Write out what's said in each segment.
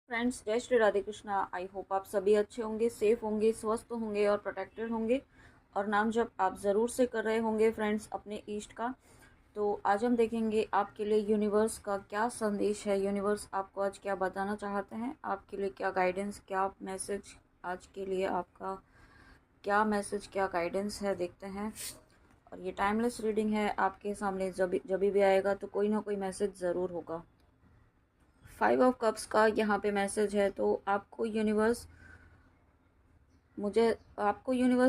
Friends, जय Shri Radhe Krishna. I hope आप सभी अच्छे होंगे, सेफ होंगे, स्वस्थ होंगे और प्रोटेक्टेड होंगे और नाम जब आप ज़रूर से कर रहे होंगे फ्रेंड्स अपने ईष्ट का। तो आज हम देखेंगे आपके लिए यूनिवर्स का क्या संदेश है। यूनिवर्स आपको आज क्या बताना चाहते हैं, आपके लिए क्या गाइडेंस, क्या मैसेज आज के लिए आपका क्या मैसेज, क्या गाइडेंस है, देखते हैं। और ये टाइमलेस रीडिंग है, आपके सामने जब जब भी आएगा तो कोई ना कोई मैसेज ज़रूर होगा। 5 ऑफ कप्स का यहाँ पे मैसेज है। तो आपको यूनिवर्स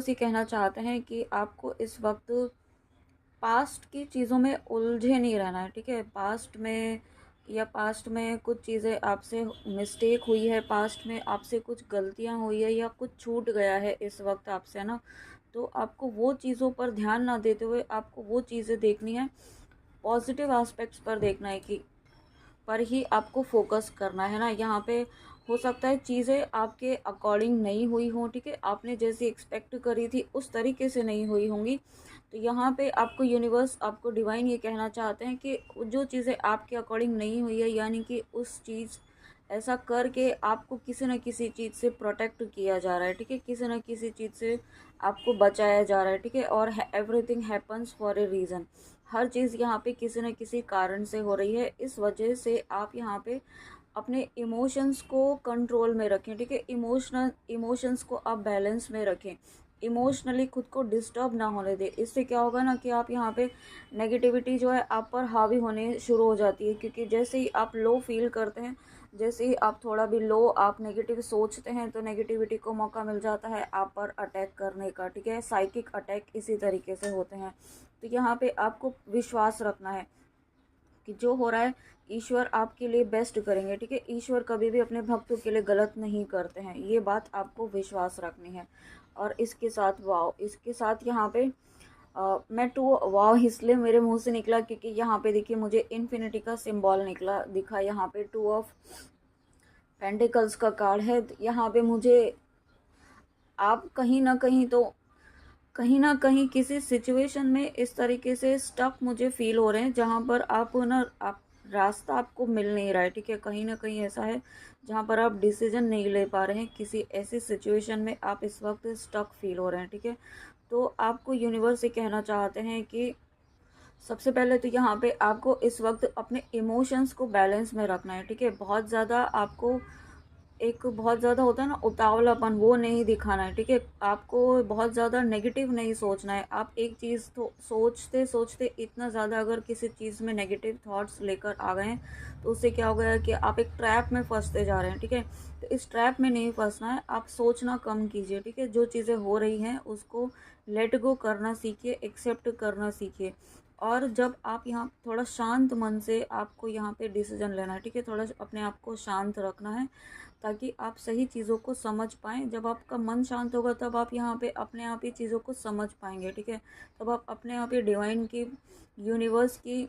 ये कहना चाहते हैं कि आपको इस वक्त पास्ट की चीज़ों में उलझे नहीं रहना है, ठीक है। पास्ट में कुछ चीज़ें आपसे मिस्टेक हुई है, पास्ट में आपसे कुछ गलतियां हुई है या कुछ छूट गया है इस वक्त आपसे ना। तो आपको वो चीज़ों पर ध्यान ना देते हुए आपको वो चीज़ें देखनी है, पॉजिटिव एस्पेक्ट्स पर देखना है कि पर ही आपको फोकस करना है ना। यहाँ पे हो सकता है चीज़ें आपके अकॉर्डिंग नहीं हुई हों, ठीक है, आपने जैसी एक्सपेक्ट करी थी उस तरीके से नहीं हुई होंगी। तो यहाँ पे आपको यूनिवर्स, आपको डिवाइन ये कहना चाहते हैं कि जो चीज़ें आपके अकॉर्डिंग नहीं हुई है, यानी कि उस चीज़ ऐसा करके आपको किसी न किसी चीज़ से प्रोटेक्ट किया जा रहा है, ठीक है, किसी न किसी चीज़ से आपको बचाया जा रहा है, ठीक है। और everything happens for a reason. हर चीज़ यहाँ पे किसी न किसी कारण से हो रही है। इस वजह से आप यहाँ पे अपने इमोशंस को कंट्रोल में रखें, ठीक है। इमोशंस को आप बैलेंस में रखें, इमोशनली खुद को डिस्टर्ब ना होने दें। इससे क्या होगा ना कि आप यहाँ पे नेगेटिविटी जो है आप पर हावी होने शुरू हो जाती है, क्योंकि जैसे ही आप लो फील करते हैं, जैसे ही आप थोड़ा भी लो, आप नेगेटिव सोचते हैं तो नेगेटिविटी को मौका मिल जाता है आप पर अटैक करने का, ठीक है। साइकिक अटैक इसी तरीके से होते हैं। तो यहाँ पे आपको विश्वास रखना है कि जो हो रहा है ईश्वर आपके लिए बेस्ट करेंगे, ठीक है। ईश्वर कभी भी अपने भक्तों के लिए गलत नहीं करते हैं, ये बात आपको विश्वास रखनी है। और इसके साथ वाव, इसके साथ यहाँ पे मैं टू वाव इसलिए मेरे मुंह से निकला क्योंकि यहाँ पे देखिए मुझे इन्फिनिटी का सिंबल निकला दिखा। यहाँ पे 2 ऑफ पेंटिकल्स का कार्ड है। यहाँ पे मुझे आप कहीं ना कहीं किसी सिचुएशन में इस तरीके से स्टक मुझे फील हो रहे हैं जहाँ पर आप रास्ता आपको मिल नहीं रहा है, ठीक है। कहीं ना कहीं ऐसा है जहाँ पर आप डिसीजन नहीं ले पा रहे हैं, किसी ऐसी सिचुएशन में आप इस वक्त स्टक फील हो रहे हैं, ठीक है। तो आपको यूनिवर्स से कहना चाहते हैं कि सबसे पहले तो यहाँ पे आपको इस वक्त अपने इमोशंस को बैलेंस में रखना है, ठीक है। बहुत ज़्यादा होता है ना उतावलापन, वो नहीं दिखाना है, ठीक है। आपको बहुत ज़्यादा नेगेटिव नहीं सोचना है। आप एक चीज़ तो सोचते सोचते इतना ज़्यादा अगर किसी चीज़ में नेगेटिव थॉट्स लेकर आ गए हैं तो उससे क्या हो गया कि आप एक ट्रैप में फंसते जा रहे हैं, ठीक है। तो इस ट्रैप में नहीं फंसना है, आप सोचना कम कीजिए, ठीक है। जो चीज़ें हो रही हैं उसको लेट गो करना सीखिए, एक्सेप्ट करना सीखिए। और जब आप यहाँ थोड़ा शांत मन से आपको यहाँ पे डिसीजन लेना है, ठीक है, थोड़ा अपने आप को शांत रखना है ताकि आप सही चीज़ों को समझ पाएँ। जब आपका मन शांत होगा तब आप यहाँ पे अपने आप ही चीज़ों को समझ पाएंगे, ठीक है। तब आप अपने आप ही डिवाइन की, यूनिवर्स की,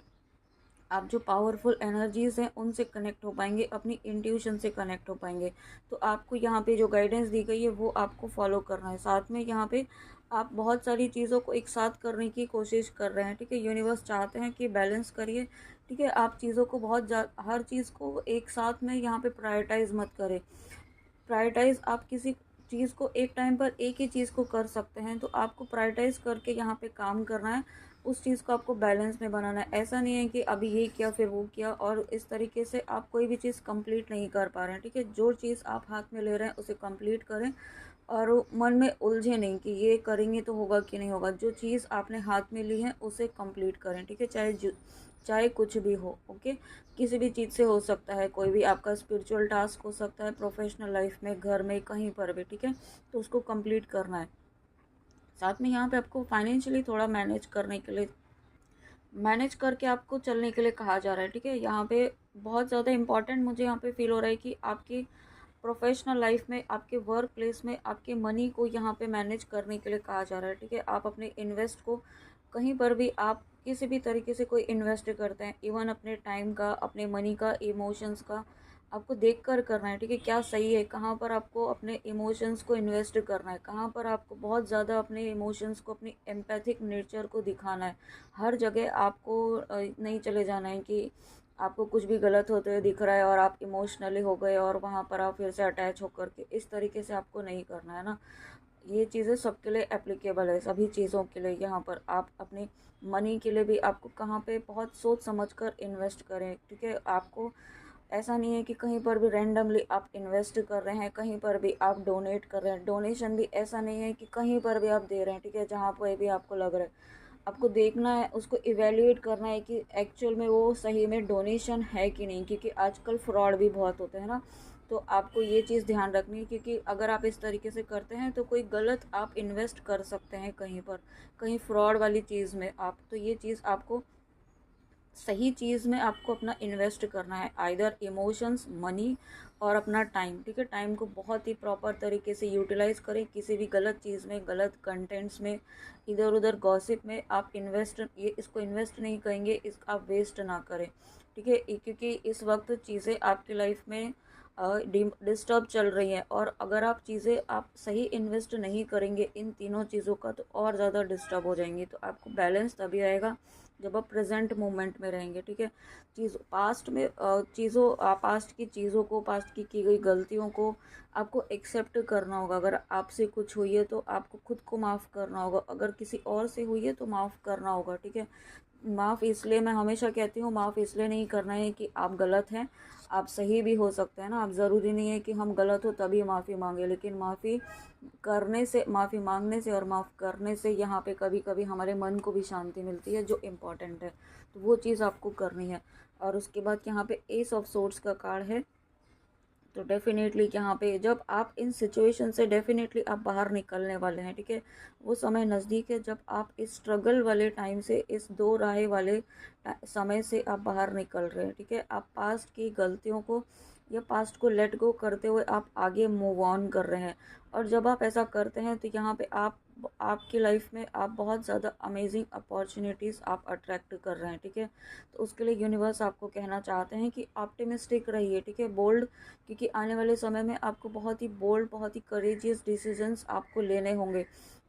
आप जो पावरफुल एनर्जीज़ हैं उनसे कनेक्ट हो पाएंगे, अपनी इंट्यूशन से कनेक्ट हो पाएंगे। तो आपको यहाँ पे जो गाइडेंस दी गई है वो आपको फॉलो करना है। साथ में यहाँ पे आप बहुत सारी चीज़ों को एक साथ करने की कोशिश कर रहे हैं, ठीक है। यूनिवर्स चाहते हैं कि बैलेंस करिए, ठीक है। आप चीज़ों को हर चीज़ को एक साथ में यहाँ पे प्रायोरिटाइज मत करें। प्रायोरिटाइज आप किसी चीज़ को एक टाइम पर एक ही चीज़ को कर सकते हैं, तो आपको प्रायोरिटाइज करके यहाँ पे काम करना है। उस चीज़ को आपको बैलेंस में बनाना है। ऐसा नहीं है कि अभी ये किया फिर वो किया और इस तरीके से आप कोई भी चीज़ कंप्लीट नहीं कर पा रहे हैं, ठीक है। जो चीज़ आप हाथ में ले रहे हैं उसे कंप्लीट करें और मन में उलझे नहीं कि ये करेंगे तो होगा कि नहीं होगा। जो चीज़ आपने हाथ में ली है उसे कंप्लीट करें, ठीक है, चाहे कुछ भी हो, ओके। किसी भी चीज़ से हो सकता है, कोई भी आपका स्पिरिचुअल टास्क हो सकता है, प्रोफेशनल लाइफ में, घर में, कहीं पर भी, ठीक है। तो उसको कंप्लीट करना है। साथ में यहाँ पे आपको फाइनेंशियली थोड़ा मैनेज करके आपको चलने के लिए कहा जा रहा है, ठीक है। यहाँ पे बहुत ज़्यादा इंपॉर्टेंट मुझे यहाँ पे फील हो रहा है कि आपकी प्रोफेशनल लाइफ में, आपके वर्क प्लेस में आपके मनी को यहाँ पे मैनेज करने के लिए कहा जा रहा है, ठीक है। आप अपने इन्वेस्ट को कहीं पर भी आप किसी भी तरीके से कोई इन्वेस्ट करते हैं, इवन अपने टाइम का, अपने मनी का, इमोशंस का, आपको देख कर करना है, ठीक है। क्या सही है, कहाँ पर आपको अपने इमोशंस को इन्वेस्ट करना है, कहाँ पर आपको बहुत ज़्यादा अपने इमोशंस को, अपनी एम्पैथिक नेचर को दिखाना है। हर जगह आपको नहीं चले जाना है कि आपको कुछ भी गलत होते हुए दिख रहा है और आप इमोशनली हो गए और वहाँ पर आप फिर से अटैच होकर के, इस तरीके से आपको नहीं करना है ना। ये चीज़ें सबके लिए एप्लीकेबल है, सभी चीज़ों के लिए। यहाँ पर आप अपने मनी के लिए भी आपको कहाँ पे बहुत सोच समझ कर इन्वेस्ट करें, ठीक है। आपको ऐसा नहीं है कि कहीं पर भी रैंडमली आप इन्वेस्ट कर रहे हैं, कहीं पर भी आप डोनेट कर रहे हैं। डोनेशन भी ऐसा नहीं है कि कहीं पर भी आप दे रहे हैं, ठीक है, जहाँ पर भी आपको लग रहा है। आपको देखना है, उसको इवेल्युएट करना है कि एक्चुअल में वो सही में डोनेशन है कि नहीं, क्योंकि आजकल फ्रॉड भी बहुत होते हैं ना। तो आपको ये चीज़ ध्यान रखनी है, क्योंकि अगर आप इस तरीके से करते हैं तो कोई गलत आप इन्वेस्ट कर सकते हैं कहीं पर, कहीं फ्रॉड वाली चीज़ में आप। तो ये चीज़ आपको सही चीज़ में आपको अपना इन्वेस्ट करना है, आइदर इमोशंस, मनी और अपना टाइम, ठीक है। टाइम को बहुत ही प्रॉपर तरीके से यूटिलाइज़ करें। किसी भी गलत चीज़ में, गलत कंटेंट्स में, इधर उधर गॉसिप में आप इन्वेस्ट, ये इसको इन्वेस्ट नहीं करेंगे, इस आप वेस्ट ना करें, ठीक है। क्योंकि इस वक्त चीज़ें आपकी लाइफ में डिस्टर्ब चल रही हैं, और अगर आप चीज़ें आप सही इन्वेस्ट नहीं करेंगे इन तीनों चीज़ों का, तो और ज़्यादा डिस्टर्ब हो जाएंगी। तो आपको बैलेंस तभी आएगा जब आप प्रेजेंट मोमेंट में रहेंगे, ठीक है। चीज़ पास्ट में पास्ट की चीज़ों को, पास्ट की गई गलतियों को आपको एक्सेप्ट करना होगा। अगर आपसे कुछ हुई है तो आपको खुद को माफ़ करना होगा, अगर किसी और से हुई है तो माफ़ करना होगा, ठीक है। माफ़ इसलिए, मैं हमेशा कहती हूँ, माफ़ इसलिए नहीं करना है कि आप गलत हैं, आप सही भी हो सकते हैं ना। आप ज़रूरी नहीं है कि हम गलत हो तभी माफ़ी मांगे, लेकिन माफ़ी करने से, माफ़ी मांगने से और माफ़ करने से यहाँ पे कभी कभी हमारे मन को भी शांति मिलती है, जो इम्पोर्टेंट है। तो वो चीज़ आपको करनी है। और उसके बाद यहाँ पे एस ऑफ सोर्ड्स का कार्ड है। तो डेफिनेटली यहाँ पे जब आप इन सिचुएशन से, डेफिनेटली आप बाहर निकलने वाले हैं, ठीक है। वो समय नज़दीक है जब आप इस स्ट्रगल वाले टाइम से, इस दो राहे वाले समय से आप बाहर निकल रहे हैं, ठीक है। आप पास्ट की गलतियों को या पास्ट को लेट गो करते हुए आप आगे मूव ऑन कर रहे हैं। और जब आप ऐसा करते हैं तो यहाँ पे आपकी लाइफ में आप बहुत ज़्यादा अमेजिंग अपॉर्चुनिटीज़ आप अट्रैक्ट कर रहे हैं, ठीक है। तो उसके लिए यूनिवर्स आपको कहना चाहते हैं कि ऑप्टिमिस्टिक रहिए, ठीक है, बोल्ड, क्योंकि आने वाले समय में आपको बहुत ही बोल्ड, बहुत ही करेजियस डिसीजंस आपको लेने होंगे,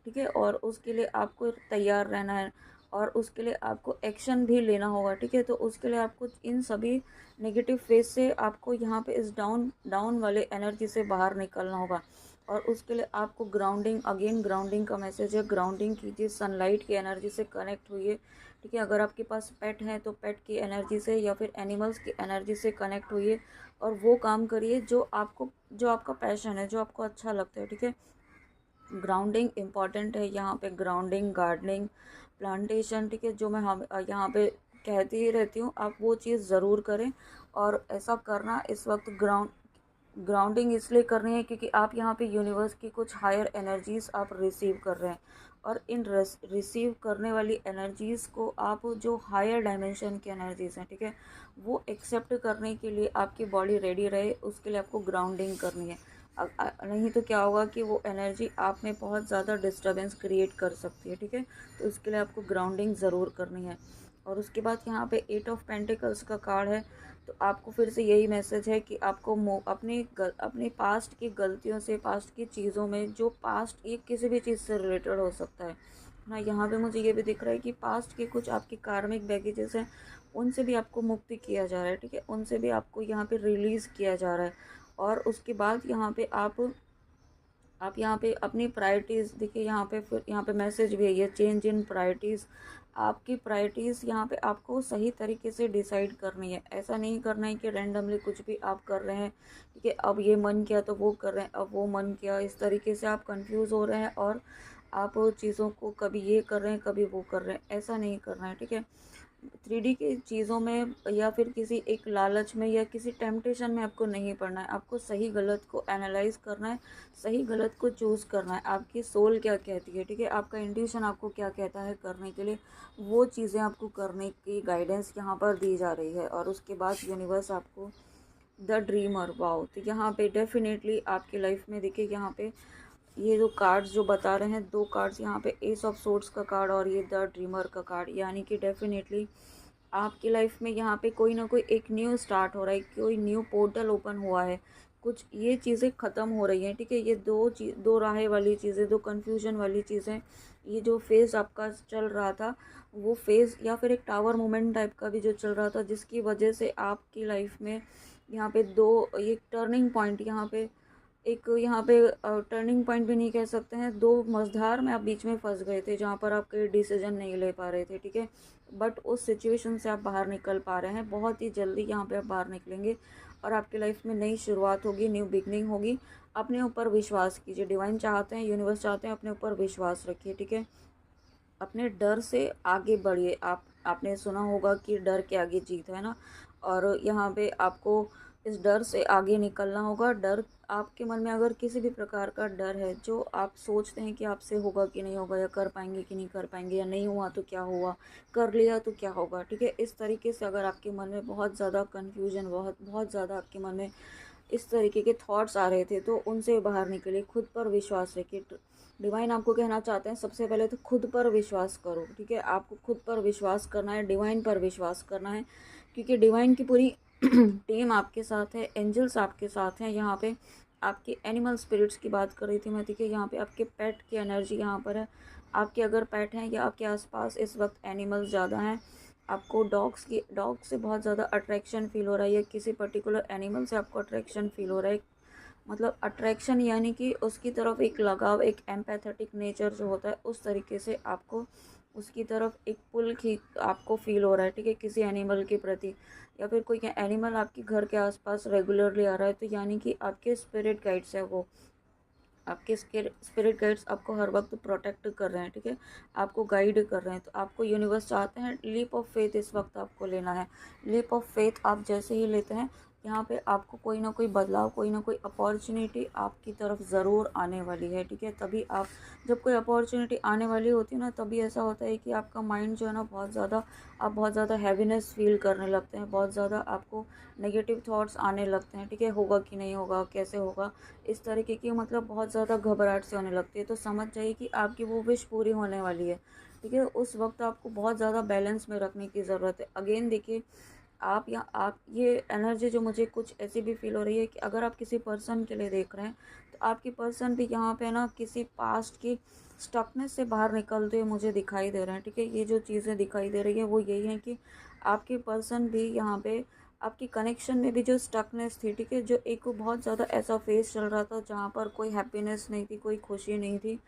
ठीक है। और उसके लिए आपको तैयार रहना है, और उसके लिए आपको एक्शन भी लेना होगा, ठीक है। तो उसके लिए आपको इन सभी नेगेटिव फेज से आपको यहाँ पे इस डाउन डाउन वाले एनर्जी से बाहर निकलना होगा। और उसके लिए आपको ग्राउंडिंग, अगेन ग्राउंडिंग का मैसेज है, ग्राउंडिंग कीजिए, सनलाइट की एनर्जी से कनेक्ट हुई, ठीक है। अगर आपके पास पेट है तो पेट की एनर्जी से या फिर एनिमल्स की एनर्जी से कनेक्ट हुई, और वो काम करिए जो आपको, जो आपका पैशन है, जो आपको अच्छा लगता है, ठीक है। ग्राउंडिंग इम्पॉर्टेंट है यहाँ पे, ग्राउंडिंग, गार्डनिंग, प्लांटेशन, ठीक है, जो मैं हम यहाँ पे कहती ही रहती हूँ, आप वो चीज़ ज़रूर करें। और ऐसा करना इस वक्त ग्राउंडिंग इसलिए करनी है क्योंकि आप यहाँ पे यूनिवर्स की कुछ हायर एनर्जीज़ आप रिसीव कर रहे हैं, और इन रिसीव करने वाली एनर्जीज़ को आप, जो हायर डायमेंशन की एनर्जीज़ हैं, ठीक है, वो एक्सेप्ट करने के लिए आपकी बॉडी रेडी रहे, उसके लिए आपको ग्राउंडिंग करनी है। नहीं तो क्या होगा कि वो एनर्जी आप में बहुत ज़्यादा डिस्टर्बेंस क्रिएट कर सकती है, ठीक है। तो इसके लिए आपको ग्राउंडिंग ज़रूर करनी है। और उसके बाद यहाँ पे 8 ऑफ पेंटिकल्स का कार्ड है। तो आपको फिर से यही मैसेज है कि आपको अपने पास्ट की गलतियों से, पास्ट की चीज़ों में, जो पास्ट, ये किसी भी चीज़ से रिलेटेड हो सकता है ना। यहाँ पे मुझे ये भी दिख रहा है कि पास्ट के कुछ आपके कार्मिक बैगेजेस हैं, उनसे भी आपको मुक्ति किया जा रहा है, ठीक है, उनसे भी आपको यहाँ पे रिलीज़ किया जा रहा है। और उसके बाद यहाँ पे आप यहाँ पे अपनी प्रायोरिटीज़ देखिए, यहाँ पे फिर यहाँ पे मैसेज भी है ये, चेंज इन प्रायोरिटीज़। आपकी प्रायोरिटीज़ यहाँ पे आपको सही तरीके से डिसाइड करनी है। ऐसा नहीं करना है कि रैंडमली कुछ भी आप कर रहे हैं, ठीक है, अब ये मन किया तो वो कर रहे हैं, अब वो मन किया, इस तरीके से आप कंफ्यूज हो रहे हैं, और आप चीज़ों को कभी ये कर रहे हैं, कभी वो कर रहे हैं, ऐसा नहीं करना है, ठीक है। 3D की चीज़ों में या फिर किसी एक लालच में या किसी टेम्पटेशन में आपको नहीं पड़ना है। आपको सही गलत को एनालाइज करना है, सही गलत को चूज़ करना है। आपकी सोल क्या कहती है, ठीक है, आपका इंट्यूशन आपको क्या कहता है करने के लिए, वो चीज़ें आपको करने की गाइडेंस यहाँ पर दी जा रही है। और उसके बाद यूनिवर्स आपको द ड्रीमर, वाओ, तो यहाँ पे डेफिनेटली आपकी लाइफ में देखिए, यहाँ पे ये जो कार्ड्स जो बता रहे हैं, दो कार्ड्स यहाँ पे, एस ऑफ सोर्ड्स का कार्ड और ये द ड्रीमर का कार्ड, यानी कि डेफिनेटली आपकी लाइफ में यहाँ पे कोई ना कोई एक न्यू स्टार्ट हो रहा है, कोई न्यू पोर्टल ओपन हुआ है, कुछ ये चीज़ें ख़त्म हो रही हैं, ठीक है। ये दो राहें वाली चीज़ें, दो कन्फ्यूजन वाली चीज़ें, ये जो फेज़ आपका चल रहा था, वो फेज़ या फिर एक टावर मोमेंट टाइप का भी जो चल रहा था, जिसकी वजह से आपकी लाइफ में यहाँ पे दो, ये टर्निंग पॉइंट, यहाँ पे टर्निंग पॉइंट भी नहीं कह सकते हैं, दो मझधार में आप बीच में फंस गए थे, जहाँ पर आप कोई डिसीजन नहीं ले पा रहे थे, ठीक है। बट उस सिचुएशन से आप बाहर निकल पा रहे हैं, बहुत ही जल्दी यहाँ पे आप बाहर निकलेंगे और आपकी लाइफ में नई शुरुआत होगी, न्यू बिगनिंग होगी। अपने ऊपर विश्वास कीजिए, डिवाइन चाहते हैं, यूनिवर्स चाहते हैं, अपने ऊपर विश्वास रखिए, ठीक है। अपने डर से आगे बढ़िए। आपने सुना होगा कि डर के आगे जीत है ना। और यहाँ पे आपको इस डर से आगे निकलना होगा। डर, आपके मन में अगर किसी भी प्रकार का डर है, जो आप सोचते हैं कि आपसे होगा कि नहीं होगा, या कर पाएंगे कि नहीं कर पाएंगे, या नहीं हुआ तो क्या हुआ, कर लिया तो क्या होगा, ठीक है। इस तरीके से अगर आपके मन में बहुत ज़्यादा कन्फ्यूजन, बहुत बहुत ज़्यादा आपके मन में इस तरीके के थॉट्स आ रहे थे, तो उनसे बाहर निकलिए। खुद पर विश्वास रखिए। डिवाइन आपको कहना चाहते हैं, सबसे पहले तो खुद पर विश्वास करो, ठीक है। आपको खुद पर विश्वास करना है, डिवाइन पर विश्वास करना है, क्योंकि डिवाइन की पूरी टीम आपके साथ है, एंजल्स आपके साथ हैं। यहाँ पे आपके एनिमल स्पिरिट्स की बात कर रही थी मैं, ठीक है। यहाँ पे आपके पेट की एनर्जी यहाँ पर है। आपके अगर पेट हैं या आपके आसपास इस वक्त एनिमल्स ज़्यादा हैं, आपको डॉग से बहुत ज़्यादा अट्रैक्शन फील हो रहा है, या किसी पर्टिकुलर एनिमल से आपको अट्रैक्शन फील हो रहा है। मतलब अट्रैक्शन यानी कि उसकी तरफ एक लगाव, एक एम्पैथेटिक नेचर जो होता है, उस तरीके से आपको उसकी तरफ एक पुल खींच आपको फील हो रहा है, ठीक है, किसी एनिमल के प्रति। या फिर कोई एनिमल आपके घर के आसपास रेगुलरली आ रहा है, तो यानी कि आपके स्पिरिट गाइड्स है वो, आपके स्पिरिट गाइड्स आपको हर वक्त प्रोटेक्ट कर रहे हैं, ठीक है, आपको गाइड कर रहे हैं। तो आपको यूनिवर्स चाहते हैं, लीप ऑफ फेथ इस वक्त आपको लेना है। लीप ऑफ फेथ आप जैसे ही लेते हैं, यहाँ पे आपको कोई ना कोई बदलाव, कोई ना कोई अपॉर्चुनिटी आपकी तरफ ज़रूर आने वाली है, ठीक है। तभी आप, जब कोई अपॉर्चुनिटी आने वाली होती है ना, तभी ऐसा होता है कि आपका माइंड जो है ना, आप बहुत ज़्यादा हैवीनेस फील करने लगते हैं, बहुत ज़्यादा आपको नेगेटिव थॉट्स आने लगते हैं, ठीक है। होगा कि नहीं होगा, कैसे होगा, इस तरीके की मतलब बहुत ज़्यादा घबराहट से होने लगती है। तो समझ जाइए कि आपकी वो विश पूरी होने वाली है, ठीक है। उस वक्त आपको बहुत ज़्यादा बैलेंस में रखने की ज़रूरत है। अगेन देखिए, आप ये एनर्जी जो मुझे कुछ ऐसी भी फील हो रही है कि अगर आप किसी पर्सन के लिए देख रहे हैं, तो आपकी पर्सन भी यहाँ पे ना किसी पास्ट की स्टकनेस से बाहर निकलते हुए मुझे दिखाई दे रहे हैं, ठीक है। ये जो चीज़ें दिखाई दे रही है वो यही है कि आपके पर्सन भी यहाँ पे आपकी कनेक्शन में भी जो स्टकनेस थी, ठीक है, जो एक बहुत ज़्यादा ऐसा फेस चल रहा था जहाँ पर कोई हैप्पीनेस नहीं थी, कोई खुशी नहीं थी,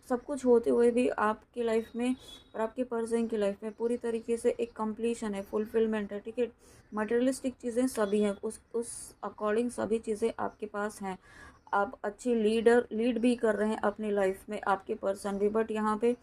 सब कुछ होते हुए भी आपकी लाइफ में और आपके पर्सन की लाइफ में पूरी तरीके से एक कंप्लीशन है, फुलफिलमेंट है, ठीक है। मटेरियलिस्टिक चीज़ें सभी हैं, उस अकॉर्डिंग सभी चीज़ें आपके पास हैं। आप अच्छी लीड भी कर रहे हैं अपनी लाइफ में, आपके पर्सन भी। बट यहाँ पे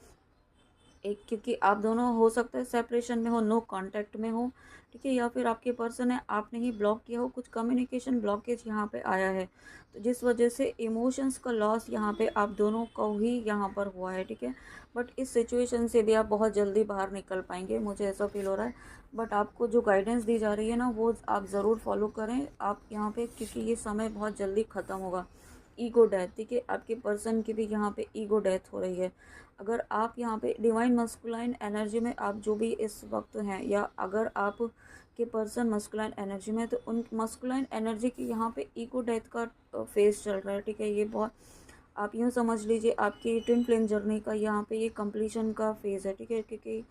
एक, क्योंकि आप दोनों हो सकता है सेपरेशन में हो, नो कांटेक्ट में हो, ठीक है, या फिर आपके पर्सन है, आपने ही ब्लॉक किया हो, कुछ कम्युनिकेशन ब्लॉकेज यहाँ पे आया है, तो जिस वजह से इमोशंस का लॉस यहाँ पे आप दोनों को ही यहाँ पर हुआ है, ठीक है। बट इस सिचुएशन से भी आप बहुत जल्दी बाहर निकल पाएंगे, मुझे ऐसा फील हो रहा है। बट आपको जो गाइडेंस दी जा रही है ना, वो आप ज़रूर फॉलो करें आप यहाँ पे, क्योंकि ये समय बहुत जल्दी ख़त्म होगा। ईगो डेथ, ठीक है, आपके पर्सन की भी यहाँ पे ईगो डेथ हो रही है। अगर आप यहाँ पे डिवाइन मस्कुलाइन एनर्जी में आप जो भी इस वक्त हैं, या अगर आप के पर्सन मस्कुलाइन एनर्जी में, तो उन मस्कुलाइन एनर्जी की यहाँ पे ईगो डेथ का फेज चल रहा है, ठीक है। ये बहुत, आप यूँ समझ लीजिए आपकी ट्विन फ्लेम जर्नी का यहाँ पे ये कंप्लीशन का फेज़ है, ठीक है, क्योंकि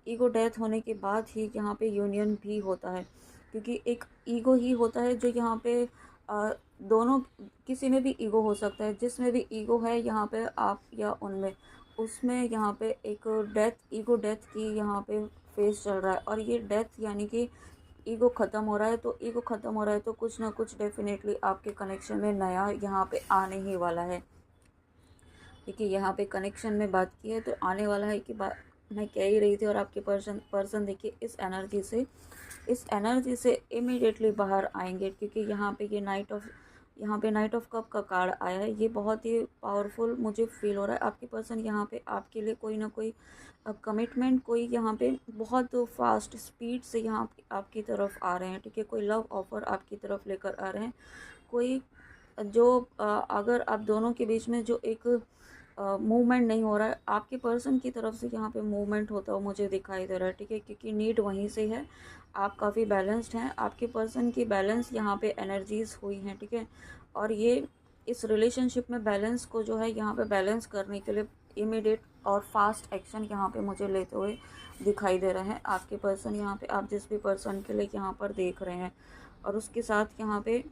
ईगो डेथ होने के बाद ही यहाँ पे यूनियन भी होता है, क्योंकि एक ईगो ही होता है जो यहाँ पे दोनों, किसी में भी ईगो हो सकता है, जिसमें भी ईगो है यहाँ पे आप या उनमें, उसमें यहाँ पे एक ईगो डेथ की यहाँ पे फेस चल रहा है। और ये डेथ यानी कि ईगो ख़त्म हो रहा है, तो ईगो ख़त्म हो रहा है तो कुछ ना कुछ डेफिनेटली आपके कनेक्शन में नया यहाँ पे आने ही वाला है। देखिए यहाँ पे कनेक्शन में बात की है, तो आने वाला है कि बात मैं कह ही रही थी। और आपके पर्सन देखिए इस एनर्जी से इमीडिएटली बाहर आएंगे, क्योंकि यहाँ पे नाइट ऑफ कप का कार्ड आया है। ये बहुत ही पावरफुल मुझे फील हो रहा है। आपके पर्सन यहाँ पे आपके लिए कोई ना कोई कमिटमेंट, कोई यहाँ पे बहुत फास्ट स्पीड से यहाँ आपकी तरफ आ रहे हैं, ठीक है। कोई लव ऑफर आपकी तरफ लेकर आ रहे हैं, कोई जो अगर आप दोनों के बीच में जो एक मूवमेंट नहीं हो रहा है, आपके पर्सन की तरफ से यहाँ पे मूवमेंट होता हुआ मुझे दिखाई दे रहा है, ठीक है, क्योंकि नीड वहीं से है। आप काफ़ी बैलेंस्ड हैं, आपके पर्सन की बैलेंस यहाँ पे एनर्जीज हुई हैं, ठीक है। और ये इस रिलेशनशिप में बैलेंस को जो है यहाँ पे बैलेंस करने के लिए इमीडिएट और फास्ट एक्शन यहाँ पे मुझे लेते हुए दिखाई दे रहे हैं आपके पर्सन। यहाँ पे आप जिस भी पर्सन के लिए यहाँ पर देख रहे हैं, और उसके साथ यहाँ पे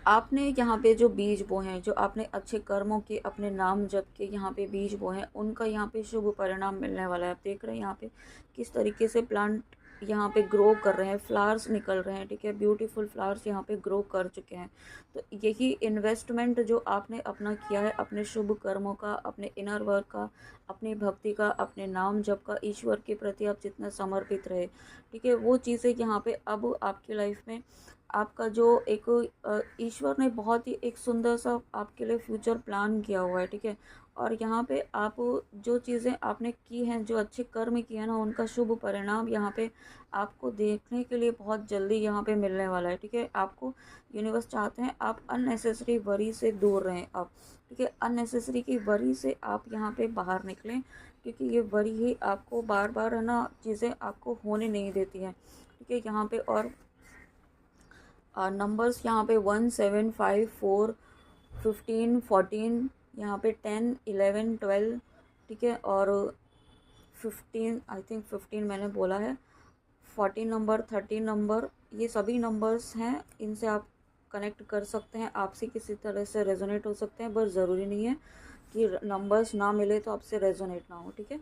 आपने यहाँ पे जो बीज बोए हैं, जो आपने अच्छे कर्मों के अपने नाम जप के यहाँ पे बीज बोए हैं, उनका यहाँ पे शुभ परिणाम मिलने वाला है। आप देख रहे हैं यहाँ पे किस तरीके से प्लांट यहाँ पे ग्रो कर रहे हैं, फ्लावर्स निकल रहे हैं, ठीक है, ब्यूटीफुल फ्लावर्स यहाँ पे ग्रो कर चुके हैं। तो यही इन्वेस्टमेंट जो आपने अपना किया है अपने शुभ कर्मों का, अपने इनर वर्क का, अपनी भक्ति का, अपने नाम जप का, ईश्वर के प्रति आप जितना समर्पित रहे, ठीक है, वो चीज़ें यहाँ पे अब आपकी लाइफ में आपका जो एक ईश्वर ने बहुत ही एक सुंदर सा आपके लिए फ्यूचर प्लान किया हुआ है, ठीक है। और यहाँ पे आप जो चीज़ें आपने की हैं, जो अच्छे कर्म किए हैं ना, उनका शुभ परिणाम यहाँ पे आपको देखने के लिए बहुत जल्दी यहाँ पे मिलने वाला है, ठीक है। आपको यूनिवर्स चाहते हैं आप अननेसेसरी वरी से दूर रहें आप, ठीक है। अननेसेसरी की वरी से आप यहाँ पे बाहर निकलें, क्योंकि ये वरी ही आपको बार बार है ना चीज़ें आपको होने नहीं देती हैं, ठीक है। यहाँ पे और नंबर्स यहाँ पे 1 7 5 4 15 14, यहाँ पे 10 11 12, ठीक है, और 15, आई थिंक 15 मैंने बोला है, 14 नंबर, 13 नंबर, ये सभी नंबर्स हैं। इनसे आप कनेक्ट कर सकते हैं, आपसे किसी तरह से रेजोनेट हो सकते हैं, बस ज़रूरी नहीं है कि नंबर्स ना मिले तो आपसे रेजोनेट ना हो, ठीक है।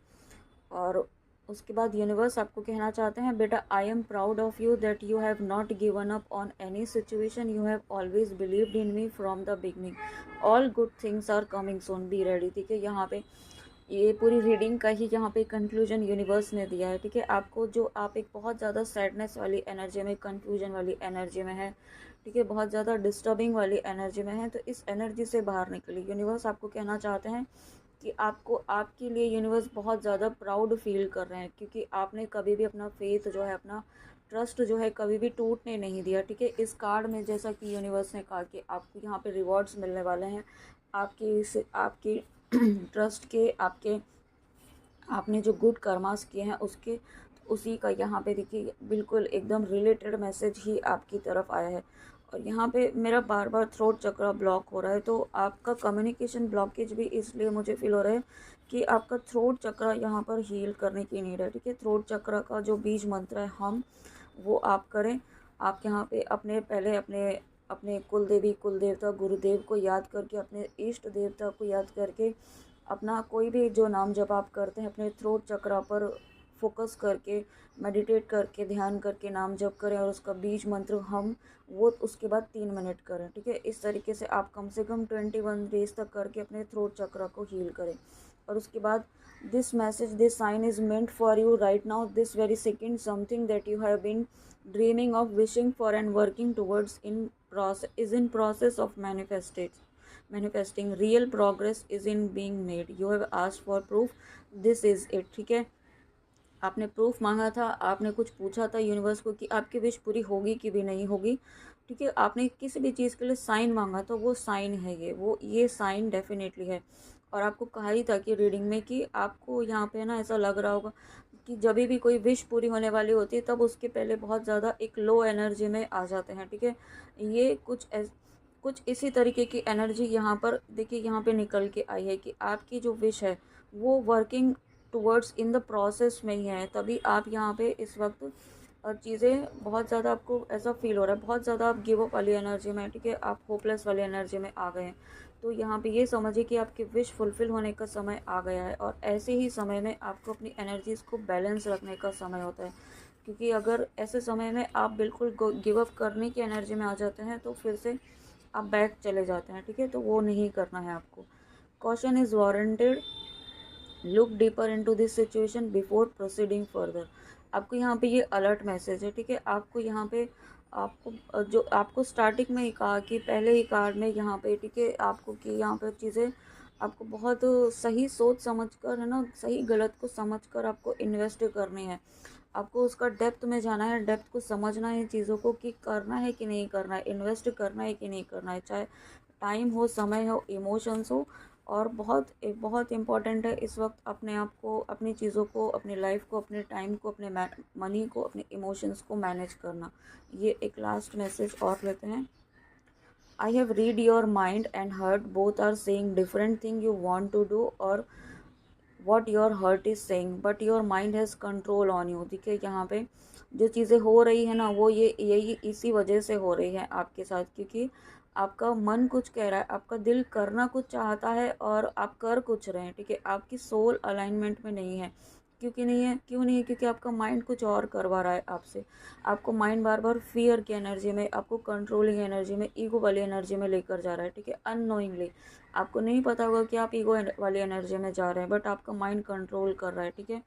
और उसके बाद यूनिवर्स आपको कहना चाहते हैं, बेटा I am proud of you that you have not given up on any situation, you have always believed in me from the beginning, all good things are coming soon, be ready, ठीक है। यहाँ पे ये पूरी reading का ही यहाँ पे conclusion universe ने दिया है, ठीक है। आपको जो आप एक बहुत ज़्यादा सैडनेस वाली एनर्जी में, कंफ्यूजन वाली एनर्जी में है, ठीक है, बहुत ज़्यादा डिस्टर्बिंग वाली एनर्जी में है, तो इस एनर्जी से बाहर निकलिए। यूनिवर्स आपको कहना चाहते हैं कि आपको आपके लिए यूनिवर्स बहुत ज़्यादा प्राउड फील कर रहे हैं, क्योंकि आपने कभी भी अपना फेथ जो है, अपना ट्रस्ट जो है, कभी भी टूटने नहीं दिया, ठीक है। इस कार्ड में जैसा कि यूनिवर्स ने कहा कि आपको यहाँ पे रिवॉर्ड्स मिलने वाले हैं आपकी ट्रस्ट के, आपके आपने जो गुड कर्मास किए हैं उसके, उसी का यहाँ पे देखिए बिल्कुल एकदम रिलेटेड मैसेज ही आपकी तरफ आया है। और यहाँ पे मेरा बार बार थ्रोट चक्र ब्लॉक हो रहा है, तो आपका कम्युनिकेशन ब्लॉकेज भी इसलिए मुझे फील हो रहा है कि आपका थ्रोट चक्र यहाँ पर हील करने की नीड है, ठीक है। थ्रोट चक्र का जो बीज मंत्र है हम, वो आप करें। आप यहाँ पे अपने पहले अपने अपने कुल देवी, कुल देवता, गुरुदेव को याद करके, अपने इष्ट देवता को याद करके, अपना कोई भी जो नाम जब आप करते हैं अपने थ्रोट चक्रा पर फोकस करके, मेडिटेट करके, ध्यान करके नाम जप करें, और उसका बीज मंत्र हम वो उसके बाद 3 मिनट करें, ठीक है। इस तरीके से आप कम से कम 21 डेज तक करके अपने थ्रोट चक्रा को हील करें। और उसके बाद this message, this sign is meant for you right now, this very second, something that you have been dreaming of, wishing for and working towards is in process of manifesting. Real progress is in being made. You have asked for proof. This is it. ठीक है, आपने proof मांगा था, आपने कुछ पूछा था universe को कि आपकी विश पूरी होगी कि भी नहीं होगी, ठीक है। आपने किसी भी चीज़ के लिए साइन मांगा तो वो साइन है, ये साइन डेफिनेटली है। और आपको कहा ही था कि रीडिंग में कि आपको यहाँ पे ना ऐसा लग रहा होगा कि जब भी कोई विश पूरी होने वाली होती है तब उसके पहले बहुत ज़्यादा एक लो एनर्जी में आ जाते हैं, ठीक है। ये कुछ इसी तरीके की एनर्जी यहाँ पर देखिए यहाँ पे निकल के आई है कि आपकी जो विश है वो working towards in the process में ही है, तभी आप यहाँ पे इस वक्त चीज़ें बहुत ज़्यादा आपको ऐसा फील हो रहा है, बहुत ज़्यादा आप गिव अप वाली एनर्जी में, ठीक है, आप होपलेस वाली एनर्जी में आ गए हैं। तो यहाँ पे ये समझिए कि आपकी विश फुलफ़िल होने का समय आ गया है, और ऐसे ही समय में आपको अपनी एनर्जीज़ को बैलेंस रखने का समय होता है, क्योंकि अगर ऐसे समय में आप बिल्कुल गिव अप करने की एनर्जी में आ जाते हैं तो फिर से आप बैक चले जाते हैं, ठीक है, तो वो नहीं करना है आपको। Caution is warranted, look deeper into this situation before proceeding further. आपको यहाँ पे ये अलर्ट मैसेज है, ठीक है। आपको यहाँ पे आपको जो आपको स्टार्टिंग में ही कहा कि पहले ही कार्ड में यहाँ पे, ठीक है, आपको कि यहाँ पे चीज़ें आपको बहुत सही सोच समझ कर, है ना, सही गलत को समझ कर आपको इन्वेस्ट करनी है। आपको उसका डेप्थ में जाना है, डेप्थ को समझना है चीज़ों को कि करना है कि नहीं करना है, इन्वेस्ट करना है कि नहीं करना है, चाहे टाइम हो, समय हो, इमोशंस हो। और बहुत इम्पॉर्टेंट है इस वक्त अपने आप को, अपनी चीज़ों को, अपनी लाइफ को, अपने टाइम को, अपने मनी को, अपने इमोशंस को मैनेज करना। ये एक लास्ट मैसेज और लेते हैं। I have read your mind and heart, both are saying different thing you want to do or what your heart is saying, but your mind has control on you। देखिए यहाँ पे जो चीज़ें हो रही है ना, वो ये यही इसी वजह से हो रही है आपके साथ, क्योंकि आपका मन कुछ कह रहा है, आपका दिल करना कुछ चाहता है और आप कर कुछ रहे हैं, ठीक है। आपकी सोल अलाइनमेंट में नहीं है। क्योंकि नहीं है, क्यों नहीं है? क्योंकि आपका माइंड कुछ और करवा रहा है आपसे। आपको माइंड बार बार फियर की एनर्जी में, आपको कंट्रोलिंग एनर्जी में, ईगो वाली एनर्जी में लेकर जा रहा है, ठीक है। अननोइंगली आपको नहीं पता होगा कि आप ईगो वाली एनर्जी में जा रहे हैं, बट आपका माइंड कंट्रोल कर रहा है, ठीक है।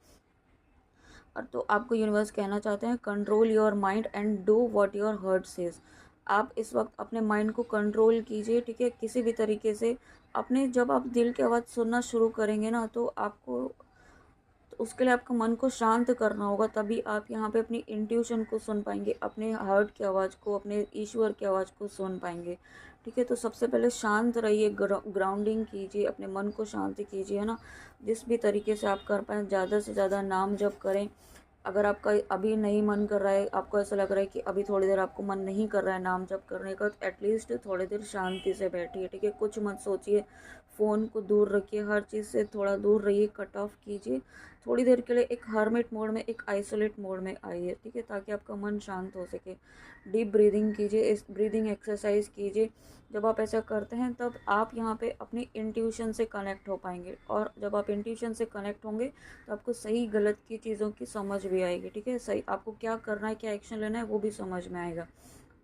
और तो आपको यूनिवर्स कहना चाहते हैं, control your mind and do what your heart says. आप इस वक्त अपने माइंड को कंट्रोल कीजिए, ठीक है, किसी भी तरीके से। अपने जब आप दिल की आवाज़ सुनना शुरू करेंगे ना, तो आपको, तो उसके लिए आपको मन को शांत करना होगा, तभी आप यहाँ पे अपनी इंट्यूशन को सुन पाएंगे, अपने हार्ट की आवाज़ को, अपने ईश्वर की आवाज़ को सुन पाएंगे, ठीक है। तो सबसे पहले शांत रहिए, ग्राउंडिंग कीजिए, अपने मन को शांति कीजिए, है ना। जिस भी तरीके से आप कर पाएँ, ज़्यादा से ज़्यादा नाम जप करें। अगर आपका अभी नहीं मन कर रहा है, आपको ऐसा लग रहा है कि अभी थोड़ी देर आपको मन नहीं कर रहा है नाम जप करने का, तो एटलीस्ट थोड़ी देर शांति से बैठिए, ठीक है। कुछ मत सोचिए, फ़ोन को दूर रखिए, हर चीज़ से थोड़ा दूर रहिए, कट ऑफ कीजिए। थोड़ी देर के लिए एक हर्मिट मोड में, एक आइसोलेट मोड में आइए, ठीक है, ताकि आपका मन शांत हो सके। डीप ब्रीदिंग कीजिए, इस ब्रीदिंग एक्सरसाइज कीजिए। जब आप ऐसा करते हैं, तब आप यहाँ पे अपनी इंट्यूशन से कनेक्ट हो पाएंगे, और जब आप इंट्यूशन से कनेक्ट होंगे, तो आपको सही गलत की चीज़ों की समझ भी आएगी, ठीक है। सही आपको क्या करना है, क्या एक्शन लेना है, वो भी समझ में आएगा।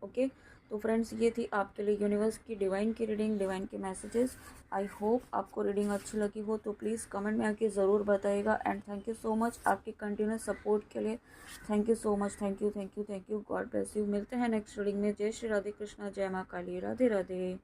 ओके, तो फ्रेंड्स, ये थी आपके लिए यूनिवर्स की डिवाइन की रीडिंग, डिवाइन के मैसेजेस। आई होप आपको रीडिंग अच्छी लगी हो, तो प्लीज़ कमेंट में आके ज़रूर बताइएगा। And thank you so much आपकी कंटिन्यूस सपोर्ट के लिए। Thank you so much, thank you, thank you, thank you. God bless you. मिलते हैं नेक्स्ट रीडिंग में। जय श्री राधे कृष्णा, जय माँ काली, राधे राधे।